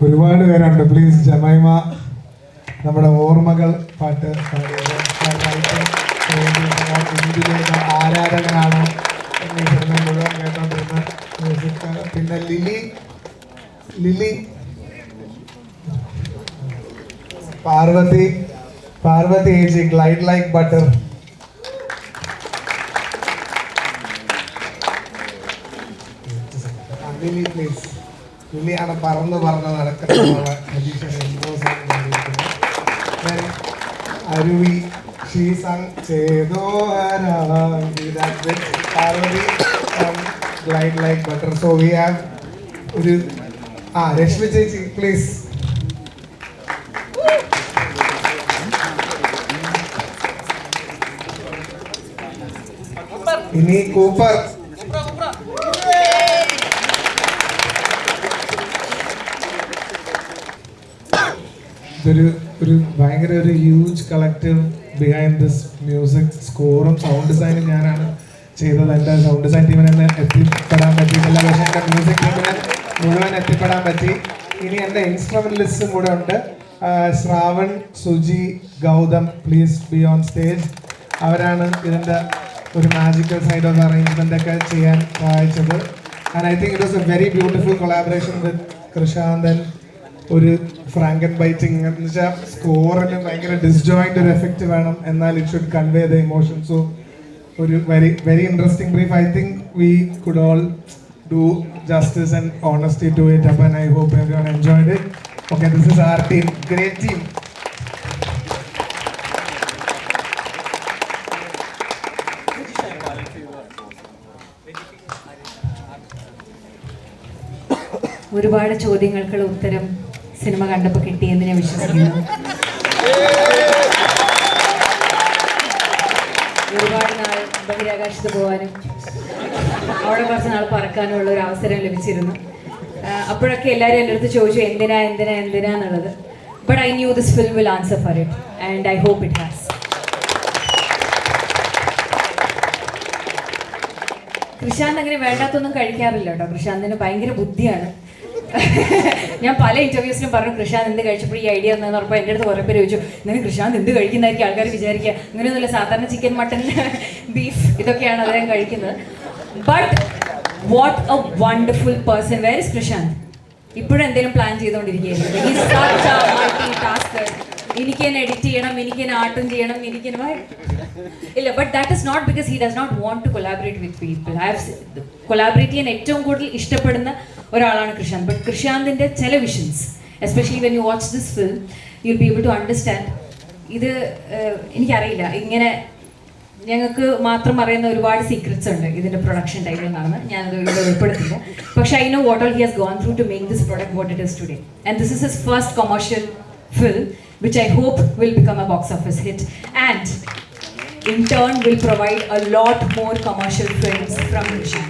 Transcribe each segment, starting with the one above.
ഒരുപാട് പേരുണ്ട്. Please Jemimah നമ്മുടെ ഓർമ്മകൾ പാട്ട് പാടിയത് ഇന്ത്യയിലെ ആരാധകനാണ് ഈ സിനിമ മുഴുവൻ കേട്ടോണ്ടിരുന്ന മ്യൂസിക്. പിന്നെ ലിലി പാർവതി ഏജി glide like butter. Lily please. ലിലിയാണ് പറന്ന് നടക്കുന്ന അരുവി ഷീ സങ് ചെയ്തോ Parvathi glide like butter. So we have ഒരു രശ്മി ചേച്ചി പ്ലീസ്. ഇനി കൂപ്പർ. ഒരു ഭയങ്കര ഒരു huge collective behind this music. സ്കോറും സൗണ്ട് ഡിസൈനും ഞാനാണ് ചെയ്തത്. എൻ്റെ സൗണ്ട് ഡിസൈൻ ടീമിന് തന്നെ എത്തിപ്പെടാൻ പറ്റിയിട്ടില്ല, പക്ഷേ എൻ്റെ മ്യൂസിക് ടീമിന് മുഴുവൻ എത്തിപ്പെടാൻ പറ്റി. ഇനി എൻ്റെ ഇൻസ്ട്രുമെന്റലിസ്റ്റും കൂടെ ഉണ്ട്. Shravan, Suji, Gautam, please be on stage. അവരാണ് ഇതിൻ്റെ ഒരു മാജിക്കൽ സൈഡ് ഓഫ് അറേഞ്ച്മെൻ്റ് ഒക്കെ ചെയ്യാൻ സഹായിച്ചത്. And I think it was a very beautiful collaboration with Krishanthan. ഒരു ഫ്രാങ്കൻ ബൈറ്റിംഗ് എന്ന് വെച്ചാൽ സ്കോറിന് ഭയങ്കര ഡിസ്ജോയിന്റ് ഒരു എഫക്റ്റ് വേണം, എന്നാൽ it should convey the emotion. So ഒരു very interesting brief. I think we could all do justice and honesty to it up and I hope everyone enjoyed it. Okay, this is our team. Great team. ഒരുപാട് ചോദ്യങ്ങൾക്കുള്ള ഉത്തരം cinema കണ്ടപ്പോൾ കിട്ടിയെന്ന് ഞാൻ വിശ്വസിക്കുന്നു. ഒരുപാട് നാൾ ബഹിരാകാശത്ത് പോകാനും അവിടെ കുറച്ച് നാൾ പറക്കാനും ഉള്ള ഒരു അവസരം ലഭിച്ചിരുന്നു. അപ്പോഴൊക്കെ എല്ലാവരും എൻ്റെ അടുത്ത് ചോദിച്ചു എന്തിനാന്നുള്ളത്. But I knew this film will answer for it and I hope it has. Krishand അങ്ങനെ വേണ്ടാത്തൊന്നും കഴിക്കാറില്ല കേട്ടോ. കൃഷാന്തിന് ഭയങ്കര ബുദ്ധിയാണ്. ഞാൻ പല ഇന്റർവ്യൂസിലും പറഞ്ഞു കൃഷാന്ത് എന്ത് കഴിച്ചപ്പോൾ ഈ ഐഡിയ എന്ന് പറഞ്ഞപ്പോൾ എൻ്റെ അടുത്ത് കുറേ പേര് ചോദിച്ചു ഇങ്ങനെ കൃഷാന്ത് എന്ത് കഴിക്കുന്നതായിരിക്കും ആൾക്കാർ വിചാരിക്കുക. അങ്ങനെയൊന്നുമില്ല, സാധാരണ ചിക്കൻ, മട്ടൺ, ബീഫ് ഇതൊക്കെയാണ് അദ്ദേഹം കഴിക്കുന്നത്. But what a wonderful person. Where is Krishant? ഇപ്പോഴും എന്തെങ്കിലും പ്ലാൻ ചെയ്തുകൊണ്ടിരിക്കുകയായിരുന്നു. എനിക്ക് തന്നെ എഡിറ്റ് ചെയ്യണം, എനിക്ക് തന്നെ ആർട്ടും ചെയ്യണം, എനിക്ക് ഇല്ല. But that is not because he does not want to collaborate with people. I have collaborate ചെയ്യാൻ ഏറ്റവും കൂടുതൽ ഇഷ്ടപ്പെടുന്ന ഒരാളാണ് കൃഷാന്ത്. ബട്ട് കൃഷാന്തിൻ്റെ ചില visions, especially when you watch this film you will be able to understand. ഇത് എനിക്കറിയില്ല, ഇങ്ങനെ ഞങ്ങൾക്ക് മാത്രം അറിയുന്ന ഒരുപാട് സീക്രറ്റ്സ് ഉണ്ട് ഇതിൻ്റെ പ്രൊഡക്ഷൻ ടൈമിൽ നടന്ന്. ഞാനത് ഇവിടെ ഉൾപ്പെടുത്തില്ല. പക്ഷേ I know what all he has gone through to make this product what it is today. And this is his first commercial film which I hope will become a box office hit and in turn will provide a lot more commercial films from Krishan.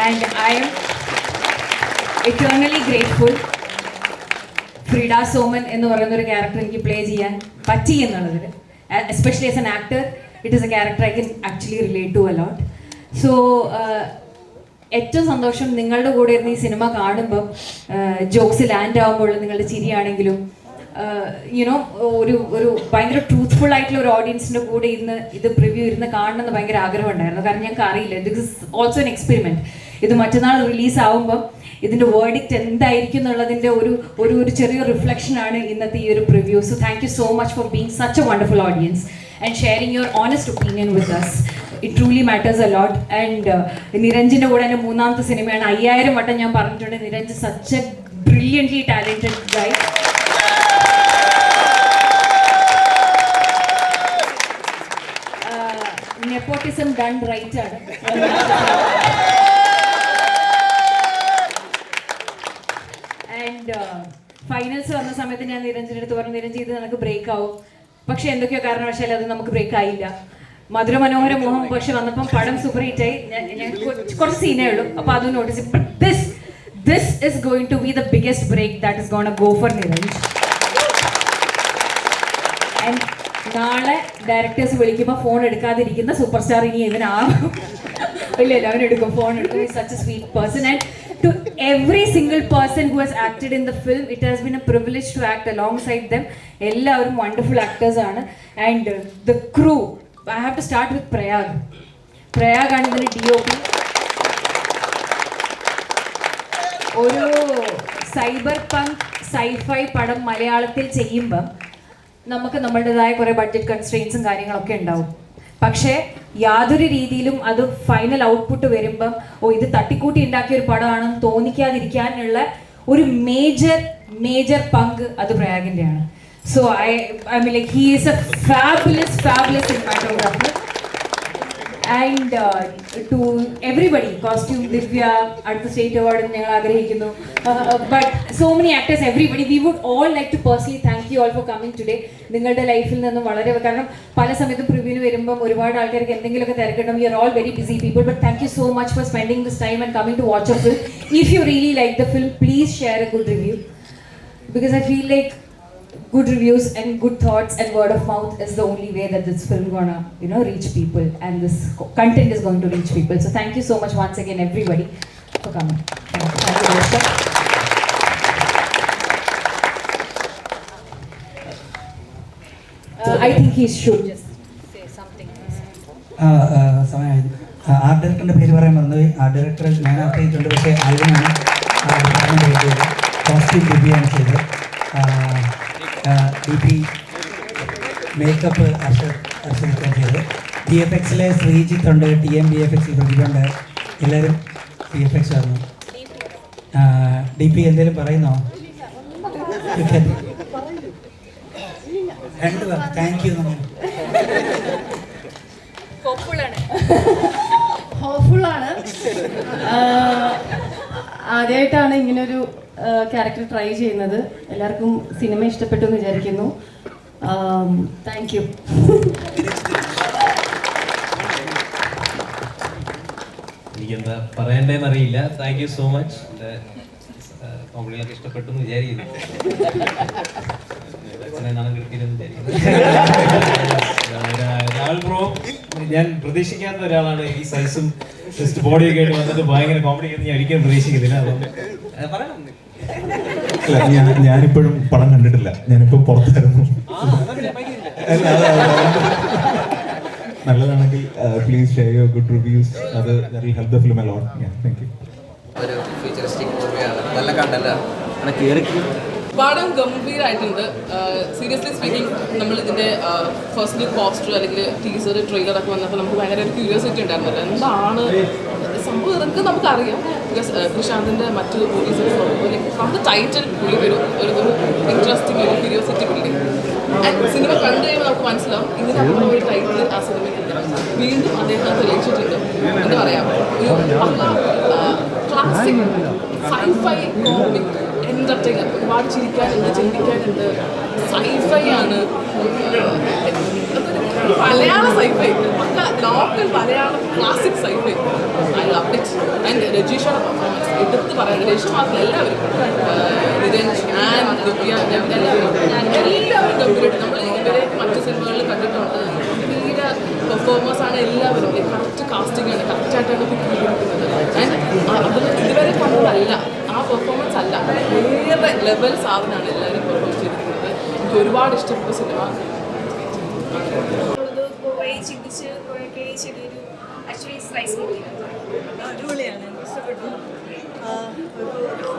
And I am eternally grateful. Frida Soman എന്ന് പറയുന്ന ഒരു character എനിക്ക് play ചെയ്യാൻ പറ്റി എന്നുള്ളതിൽ, especially as an actor, it is a character I can actually relate to a lot. So ഏറ്റവും സന്തോഷം നിങ്ങളുടെ കൂടെ ഇരുന്ന് ഈ സിനിമ കാണുമ്പം ജോക്സ് ലാൻഡ് ആകുമ്പോൾ നിങ്ങളുടെ ചിരിയാണെങ്കിലും യുനോ ഒരു ഭയങ്കര ട്രൂത്ത്ഫുൾ ആയിട്ടുള്ള ഒരു ഓഡിയൻസിൻ്റെ കൂടെ ഇരുന്ന് ഇത് പ്രിവ്യൂ ഇരുന്ന് കാണണമെന്ന് ഭയങ്കര ആഗ്രഹം ഉണ്ടായിരുന്നു. കാരണം ഞങ്ങൾക്ക് അറിയില്ല, this is also an experiment. ഇത് മറ്റന്നാൾ റിലീസ് ആകുമ്പം ഇതിൻ്റെ വേർഡിക്റ്റ് എന്തായിരിക്കും എന്നുള്ളതിൻ്റെ ഒരു ചെറിയ റിഫ്ലക്ഷനാണ് ഇന്നത്തെ ഈ ഒരു preview. So thank you so much for being such a wonderful audience and sharing your honest opinion with us. It truly matters a lot. And നിരഞ്ജിൻ്റെ കൂടെ എൻ്റെ മൂന്നാമത്തെ സിനിമയാണ്. 5000 വട്ടം ഞാൻ പറഞ്ഞിട്ടുണ്ട്, Niranj such a brilliantly talented guy. Nepotism done right ആണ്. And finals വന്ന സമയത്ത് ഞാൻ നിരഞ്ജൻ്റെ അടുത്ത് പറഞ്ഞു, നിരഞ്ജൻ ഇത് നമുക്ക് ബ്രേക്ക് ആവും. പക്ഷെ എന്തൊക്കെയോ കാരണവശാൽ അത് നമുക്ക് ബ്രേക്ക് ആയില്ല. മധുര മനോഹര മോഹം പക്ഷെ വന്നപ്പം പടം സൂപ്പർ ഹിറ്റായി. ഞാൻ കുറച്ച് സീനേ ഉള്ളൂ, അപ്പോൾ അത് notice. This is going to be the biggest break that is gonna go for Niranj. And നാളെ ഡയറക്ടേഴ്സ് വിളിക്കുമ്പോൾ ഫോൺ എടുക്കാതിരിക്കുന്ന സൂപ്പർ സ്റ്റാർ ഇനി ഇവനാകും. phone. He's such a sweet person, and to every single person who has acted in the film, it has been a privilege to act alongside them. All wonderful actors are, and the crew. I have to start with Prayag. Prayag and the DOP. ഒരു cyber പങ്ക് sci fi പടം മലയാളത്തിൽ ചെയ്യുമ്പം നമുക്ക് നമ്മുടേതായ കുറേ budget കൺസ്ട്രെയിൻസും കാര്യങ്ങളൊക്കെ ഉണ്ടാവും. പക്ഷേ യാതൊരു രീതിയിലും അത് ഫൈനൽ ഔട്ട്പുട്ട് വരുമ്പം ഇത് തട്ടിക്കൂട്ടി ഉണ്ടാക്കിയ ഒരു പടമാണെന്ന് തോന്നിക്കാതിരിക്കാനുള്ള ഒരു മേജർ പങ്ക് അത് പ്രയാഗിൻ്റെയാണ്. So I mean like he is a fabulous cinematographer. And to everybody, costume Divya at the state award ഞങ്ങൾ ആഗ്രഹിക്കുന്നു. But so many actors, everybody, we would all like to personally thank you all for coming today. നിങ്ങളുടെ ലൈഫിൽ നിന്നും വളരെ, കാരണം പല സമയത്തും പ്രിവ്യൂവിന് വരുമ്പം ഒരുപാട് ആൾക്കാർക്ക് എന്തെങ്കിലുമൊക്കെ തിരക്കിട്ടും. You are all very busy people, but thank you so much for spending this time and coming to watch a film. If you really like the film, please share a good review, because I feel like good reviews and good thoughts and word of mouth is the only way that this film gonna reach people, and this content is going to reach people. So thank you so much once again everybody for coming. Thank you Oscar. I think he should just say something. Art ഡയറക്ടറിൻ്റെ പേര് പറയാൻ മറന്നുപോയി. Art director ഞാൻ ആഗ്രഹിച്ചിട്ടുണ്ട്, പക്ഷേ ആൽബമാണ് costume ദിവ്യാണ് ചെയ്തത്. DP makeup അർഷദിക്കാൻ ചെയ്ത്. TFX Sreejith ഉണ്ട്, TMVFX പ്രതിഭുണ്ട്, എല്ലാവരും TFX ആയിരുന്നു. DP എന്തെങ്കിലും പറയുന്നോ? രണ്ടുപേർ താങ്ക് യു. ഹോപ്പ്ഫുള്ളാണ്. ആദ്യമായിട്ടാണ് ഇങ്ങനൊരു ക്യാരക്ടർ ട്രൈ ചെയ്യുന്നത്. എല്ലാവർക്കും സിനിമ ഇഷ്ടപ്പെട്ടു എന്ന് വിചാരിക്കുന്നു. Thank you. എനിക്കെന്താ പറയണ്ടേന്ന് അറിയില്ല. Thank you so much. എൻ്റെ കോമഡികളൊക്കെ ഇഷ്ടപ്പെട്ടു എന്ന് വിചാരിക്കുന്നു. രാഹുൽ ബ്രോ, ഞാൻ പ്രതീക്ഷിക്കാത്ത ഒരാളാണ്. ഈ സൈസും ജസ്റ്റ് ബോഡിയൊക്കെ ആയിട്ട് വന്നിട്ട് ഭയങ്കര കോമഡി ഞാൻ ഒരിക്കലും പ്രതീക്ഷിക്കുന്നില്ല. ഞാനിപ്പോഴും പടം കണ്ടിട്ടില്ല, ഞാനിപ്പോ പുറത്തായിരുന്നു. നല്ലതാണെങ്കിൽ please share your good reviews. അത് will help the film a lot. Thank you. ഒരു ഫ്യൂച്ചറിസ്റ്റിക് മൂവിയാണ്, നല്ല കണ്ടല്ല. പടം ഗംഭീരമായിട്ടുണ്ട്. സീരിയസ്ലി സ്പീക്കിംഗ്, നമ്മളിതിൻ്റെ ഫസ്റ്റ് പോസ്റ്റർ അല്ലെങ്കിൽ ടീസർ ട്രെയിലറൊക്കെ വന്നപ്പോൾ നമുക്ക് ഭയങ്കര ഒരു ക്യൂരിയോസിറ്റി ഉണ്ടായിരുന്നില്ല. എന്താണ് സംഭവം ഇതൊക്കെ നമുക്കറിയാം. ബിക്കോസ് പ്രശാന്തിൻ്റെ മറ്റു മൂവീസ് ഫ്രം ദ ടൈറ്റിൽ പുള്ളി ഒരു ഇൻട്രസ്റ്റിംഗ് ഒരു ക്യൂരിയോസിറ്റി ബിൽഡിങ്. ആൻഡ് സിനിമ കണ്ടു കഴിയുമ്പോൾ നമുക്ക് മനസ്സിലാവും ഇതിനപ്പുറം ഒരു ടൈറ്റിൽ ആ സിനിമയ്ക്കില്ല. വീണ്ടും അദ്ദേഹം തെളിയിച്ചിട്ടുണ്ട്. എന്താ പറയുക, ഒരു ക്ലാസിക് സൈഫൈ കോമിക് എൻ്റർടൈനർ. ഒരുപാട് ചിരിക്കാനുണ്ട്, ചിന്തിക്കാനുണ്ട്. സൈഫൈ ആണ്, മലയാള സൈഫൈ, പക്ക local Malayalam classic sci-fi. I love it. And രജീഷയുടെ പെർഫോമൻസ് എടുത്ത് പറയാൻ, രജീഷ് മാത്രമല്ല എല്ലാവരും, നിരഞ്ജ് ആൻഡ് ദിവ്യ, എല്ലാവരും ഗംഭീരമായിട്ട്. നമ്മൾ ഇവരെ മറ്റു സിനിമകളിൽ കണ്ടിട്ടുണ്ട്. ഗംഭീര പെർഫോമേഴ്സാണ് എല്ലാവരും. കറക്റ്റ് കാസ്റ്റിംഗ് ആണ്, കറക്റ്റായിട്ടാണ് പിക്ക് ചെയ്തിരിക്കുന്നത്. ആൻഡ് അത് ഇതുവരെ കണ്ടതല്ല, ആ പെർഫോമൻസ് അല്ല, വേറെ ലെവൽ സാധനമാണ് എല്ലാവരും പെർഫോം ചെയ്തിരിക്കുന്നത്. എനിക്ക് ഒരുപാട് ഇഷ്ടപ്പെട്ട സിനിമ. കുറേ ചിന്തിച്ച് കുറേയൊക്കെ ചെറിയൊരു ആക്ച്വലി സ്ലൈസ് മൂവിയാണ്. അടിപൊളിയാണ്, എനിക്ക് ഇഷ്ടപ്പെട്ടു.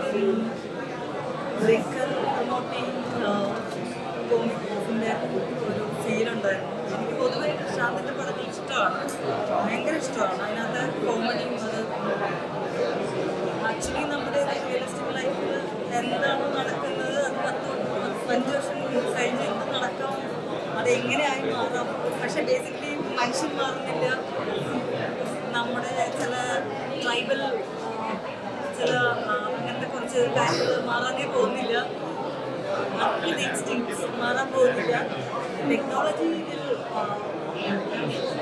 ഒരു ലിക്കർ പ്രൊമോട്ടിങ് കോമിക്സിൻ്റെ ഒരു ഫീലുണ്ടായിരുന്നു. എനിക്ക് പൊതുവെ ശാന്തിൻ്റെ പടങ്ങൾ ഇഷ്ടമാണ്, ഭയങ്കര ഇഷ്ടമാണ്. അതിനകത്ത് കോമഡിയും അത് ആക്ച്വലി നമ്മുടെ റിയലിസ്റ്റിക് ലൈഫിൽ എന്താണോ നടക്കുന്നത് അത് 5 വർഷം കഴിഞ്ഞ് എന്ത് നടക്കാം, അതെങ്ങനെയായി മാറാം. പക്ഷെ ബേസിക്കലി മനുഷ്യൻ മാറുന്നില്ല. നമ്മുടെ ചില ട്രൈബൽ ചില അങ്ങനത്തെ കുറച്ച് കാര്യങ്ങൾ മാറാനേ പോകുന്നില്ല. ഇൻസ്റ്റിങ്ക്ട്സ് മാറാൻ പോകുന്നില്ല. ടെക്നോളജി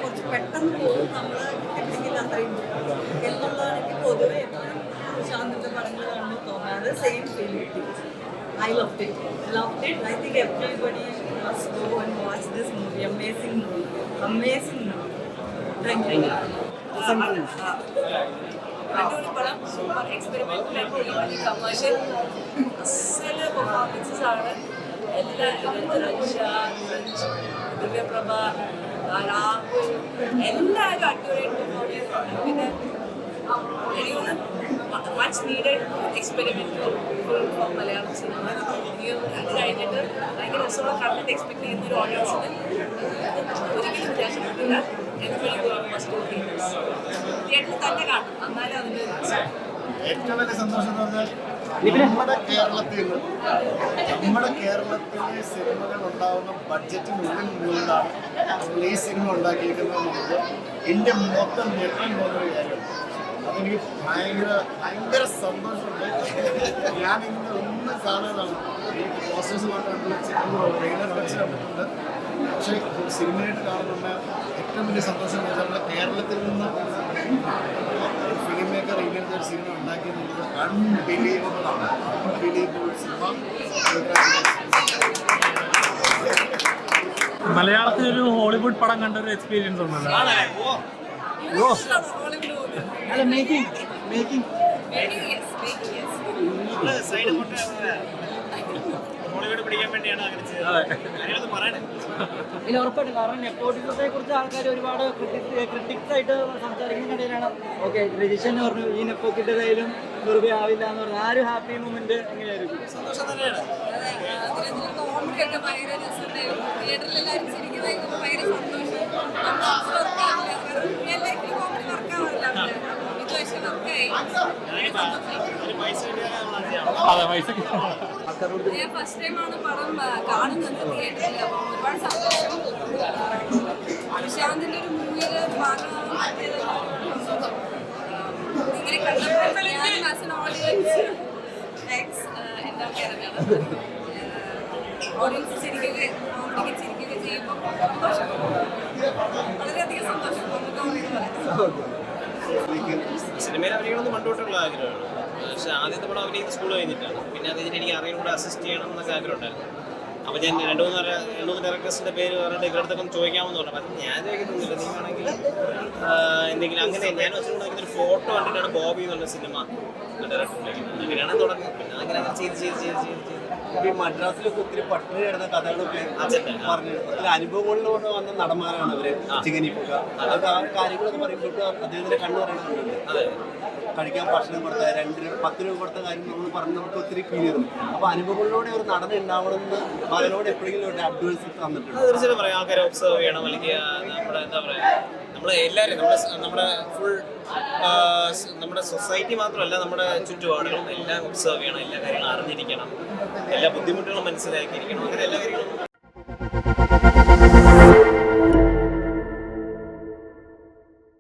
കുറച്ച് പെട്ടെന്ന് പോകും, നമ്മൾ കിട്ടിയെങ്കിൽ അത്രയും എന്നുള്ളതാണ് എനിക്ക് പൊതുവെ എപ്പോഴും ശാന്തിൻ്റെ പടങ്ങൾ കാണുമ്പോൾ തോന്നാറ്. സെയിം ഫീൽ കിട്ടി. I loved it. I think everybody must go and watch this movie. Amazing movie. Thank you. അടിപൊളി പടം, സൂപ്പർ എക്സ്പെരിമെന്റൽ വലിയ കമേഴ്ഷ്യൽ അസല പെർഫോമൻസസ് ആണ്. എല്ലാവരും ദിവ്യപ്രഭ, രാഹുൽ എല്ലാവരും അടിപൊളിയായിട്ട് പെർഫോം ചെയ്തു. പിന്നെ എനിക്കൊന്ന് much needed experimental for Malayalam cinema. അത് കഴിഞ്ഞിട്ട് ഭയങ്കര രസമുള്ള കണ്ടന്റ് എക്സ്പെക്ട് ചെയ്യുന്ന ഒരു ഓഡിയൻസിന് ഒരിക്കലും വ്യത്യാസപ്പെട്ടില്ല. തിയേറ്ററിൽ തന്നെ കാണും, എന്നാലും അതിൻ്റെ ഏറ്റവും വലിയ സന്തോഷം എന്ന് പറഞ്ഞാൽ നമ്മുടെ കേരളത്തിലെ സിനിമകൾ ഉണ്ടാവുന്ന ബഡ്ജറ്റിനുള്ളിൽ നിന്നുകൊണ്ടാണ് നമ്മൾ ഈ സിനിമ ഉണ്ടാക്കിയിരിക്കുന്നത് എന്നുള്ളത് ഇന്ത്യ മൊത്തം ഞെട്ടാൻ പോകുന്നൊരു കാര്യമാണ്. അതെനിക്ക് ഭയങ്കര സന്തോഷമുണ്ട്. ഞാൻ ഇന്ന് ഒന്നും കാണാനാണ് ഈ പോസ്റ്റേഴ്സ് മാത്രമല്ല ട്രെയിലർ വെച്ച് കണ്ടിട്ടുണ്ട്. പക്ഷേ സിനിമയായിട്ട് കാണുന്ന ഏറ്റവും വലിയ സന്തോഷം എന്ന് വെച്ചാൽ കേരളത്തിൽ നിന്ന് ഫിലിം മേക്കർ ഇങ്ങനത്തെ ഒരു സിനിമ ഉണ്ടാക്കിയെന്നുള്ളത് അൺബിലീവബിൾ ആണ്. അൺബിലീവബിൾ സിനിമ. മലയാളത്തിലൊരു ഹോളിവുഡ് പടം കണ്ട ഒരു എക്സ്പീരിയൻസ് ഉണ്ടല്ലോ. ഇല്ല, ഉറപ്പായിട്ടും. കാരണം നെപ്പോട്ടിസത്തെ കുറിച്ച് ആൾക്കാർ ഒരുപാട് ക്രിട്ടിക്സ് ആയിട്ട് സംസാരിക്കുന്നിടയിലാണ് ഓക്കെ രജിഷൻ പറഞ്ഞു ഈ നെപ്പോക്കിൻ്റെതായാലും വെറുതെ ആവില്ല എന്ന് പറഞ്ഞു. ആ ഒരു ഹാപ്പി മൊമെന്റ് എങ്ങനെയായിരിക്കും? സന്തോഷം തന്നെയാണ്. കോമഡി ഒക്കെ ഭയങ്കര രസമുണ്ടായിരുന്നു. തിയേറ്ററിൽ എല്ലാവരും ചിരിക്കുന്നതായിരുന്നു ഭയങ്കര സന്തോഷം. റിയൽ ലൈഫിൽ കോമഡി വർക്കാവാറില്ല. ഇപ്രാവശ്യം വർക്കായി. ഞാൻ ഫസ്റ്റ് ടൈമാണ് പടം കാണുന്നത് തിയേറ്ററിൽ. അപ്പം ഒരുപാട് സന്തോഷം. പ്രശാന്തിൻ്റെ ഒരു മൂവിയിൽ ഭാഗമാകാൻ ഇങ്ങനെ കണ്ടപ്പോൾ ഞാൻ ആസ് എൻ ഓഡിയൻസ് എന്തൊക്കെയാണ് ഓഡിയൻസ് ചിരിക്കുകയും കോമഡിക്ക് ചിരിക്കുകയും ചെയ്യുമ്പോൾ സന്തോഷം, വളരെയധികം സന്തോഷം. സിനിമയിൽ അഭിനയിക്കണമെന്ന് പണ്ടുതൊട്ടുള്ള ആഗ്രഹമാണ്. പക്ഷേ ആദ്യത്തെ പടം അഭിനയിക്കുന്ന സ്കൂൾ കഴിഞ്ഞിട്ടാണ്. പിന്നെ അത് കഴിഞ്ഞിട്ട് എനിക്ക് ആരെയും കൂടെ അസിസ്റ്റ് ചെയ്യണം എന്നൊക്കെ ആഗ്രഹം ഉണ്ടായിരുന്നു. അപ്പോൾ ഞാൻ രണ്ട് മൂന്ന് ഡയറക്ടേഴ്സിൻ്റെ പേര് പറഞ്ഞിട്ട് ഇവരടുത്തൊക്കെ ഒന്ന് ചോദിക്കാമെന്ന് പറഞ്ഞു. അപ്പം ഞാൻ ചോദിക്കുന്നില്ല, നീ വേണമെങ്കിൽ എന്തെങ്കിലും അങ്ങനെ ഞാൻ വെച്ചിട്ടുണ്ടെങ്കിൽ ഒരു ഫോട്ടോ കണ്ടിട്ടാണ് ബോബി എന്ന് പറഞ്ഞ സിനിമ ഡയറക്ടർ വിളിക്കുന്നത്. അങ്ങനെയാണ് തുടങ്ങുന്നത്. പിന്നെ അങ്ങനെ ചെയ്ത് ഈ മദ്രാസിലൊക്കെ ഒത്തിരി പട്ടിണി കിടന്ന കഥകളൊക്കെ പറഞ്ഞു അനുഭവങ്ങളിലൂടെ വന്ന നടന്മാരാണ് അവര്. ചിങ്ങനിപ്പൊക്കെ അതൊക്കെ ആ കാര്യങ്ങളൊക്കെ പറയുമ്പോൾ അദ്ദേഹത്തിന്റെ കണ്ണു പറയണമെന്നുണ്ട്. അതെ, കഴിക്കാൻ ഭക്ഷണം കൊടുത്ത 10 രൂപ കൊടുത്ത കാര്യം നമ്മൾ പറഞ്ഞ് നമുക്ക് ഒത്തിരി ഫീൽ ചെയ്തിരുന്നു. അപ്പോൾ അനുഭവങ്ങളിലൂടെ ഒരു നടൻ ഉണ്ടാവണമെന്ന് മകനോട് എപ്പോഴെങ്കിലും ഒരു അഡ്വൈസ് തന്നിട്ടുണ്ട്. തീർച്ചയായിട്ടും പറയാം. ആൾക്കാരെ ഒബ്സർവ് ചെയ്യണം. അല്ലെങ്കിൽ നമ്മുടെ എന്താ പറയുക, നമ്മളെല്ലാവരും നമ്മുടെ ഫുൾ നമ്മുടെ സൊസൈറ്റി മാത്രമല്ല നമ്മുടെ ചുറ്റുപാടുകളും എല്ലാം ഒബ്സർവ് ചെയ്യണം. എല്ലാ കാര്യങ്ങളും അറിഞ്ഞിരിക്കണം. എല്ലാ ബുദ്ധിമുട്ടുകളും മനസ്സിലാക്കിയിരിക്കണം. അങ്ങനെ എല്ലാ കാര്യങ്ങളും